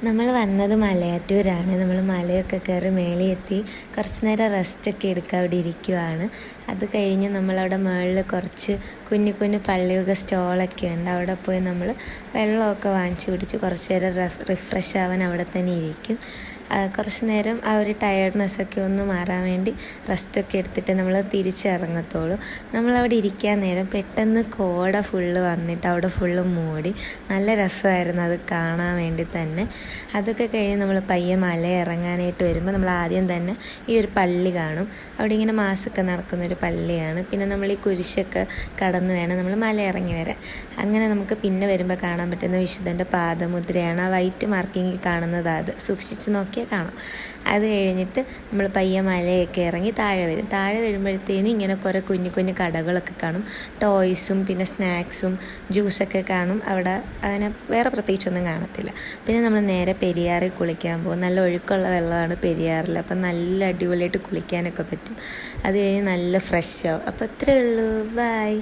നമ്മൾ വന്നത് മലയാറ്റൂരാണ്. നമ്മൾ മലയൊക്കെ കയറി മേളിൽ എത്തി കുറച്ച് നേരം റെസ്റ്റൊക്കെ എടുക്കുക, അവിടെ ഇരിക്കുവാണ്. അത് കഴിഞ്ഞ് നമ്മളവിടെ മുകളിൽ കുറച്ച് കുഞ്ഞു കുഞ്ഞു പള്ളിയൊക്കെ സ്റ്റോളൊക്കെ ഉണ്ട്. അവിടെ പോയി നമ്മൾ വെള്ളമൊക്കെ വാങ്ങിച്ച് കുടിച്ച് കുറച്ച് നേരം റിഫ്രഷ് ആവാൻ അവിടെ തന്നെ ഇരിക്കും. കുറച്ച് നേരം ആ ഒരു ടയർഡ്നെസ്സൊക്കെ ഒന്ന് മാറാൻ വേണ്ടി റെസ്റ്റൊക്കെ എടുത്തിട്ട് നമ്മൾ തിരിച്ചിറങ്ങത്തുള്ളൂ. നമ്മളവിടെ ഇരിക്കാൻ നേരം പെട്ടെന്ന് കോട ഫുള്ള് വന്നിട്ട് അവിടെ ഫുള്ള് മൂടി. നല്ല രസമായിരുന്നു അത് കാണാൻ വേണ്ടി തന്നെ. അതൊക്കെ കഴിഞ്ഞ് നമ്മൾ പയ്യെ മല ഇറങ്ങാനായിട്ട് വരുമ്പോൾ നമ്മൾ ആദ്യം തന്നെ ഈ ഒരു പള്ളി കാണും. അവിടെ ഇങ്ങനെ മാസമൊക്കെ നടക്കുന്നൊരു പള്ളിയാണ്. പിന്നെ നമ്മൾ ഈ കുരിശൊക്കെ കടന്ന് വേണം നമ്മൾ മല ഇറങ്ങി വരാൻ. അങ്ങനെ നമുക്ക് പിന്നെ വരുമ്പോൾ കാണാൻ പറ്റുന്ന വിശുദ്ധൻ്റെ പാദമുദ്രയാണ്. ആ വൈറ്റ് മാർക്കിങ് കാണുന്നത് അത് സൂക്ഷിച്ച് നോക്കിയാൽ കാണാം. അത് കഴിഞ്ഞിട്ട് നമ്മൾ പയ്യെ മലയൊക്കെ ഇറങ്ങി താഴെ വരും. താഴെ വരുമ്പോഴത്തേനും ഇങ്ങനെ കുറേ കുഞ്ഞു കുഞ്ഞു കടകളൊക്കെ കാണും. ടോയ്സും പിന്നെ സ്നാക്സും ജ്യൂസൊക്കെ കാണും. അവിടെ അങ്ങനെ വേറെ പ്രത്യേകിച്ചൊന്നും കാണത്തില്ല. പിന്നെ നമ്മൾ നേരെ പെരിയാറിൽ കുളിക്കാൻ പോകും. നല്ല ഒഴുക്കുള്ള വെള്ളമാണ് പെരിയാറിൽ. അപ്പം നല്ല അടിപൊളിയായിട്ട് കുളിക്കാനൊക്കെ പറ്റും. അത് കഴിഞ്ഞ് നല്ല ഫ്രഷ് ആവും. അപ്പോൾ ഇത്രയേ ഉള്ളൂ. ബൈ.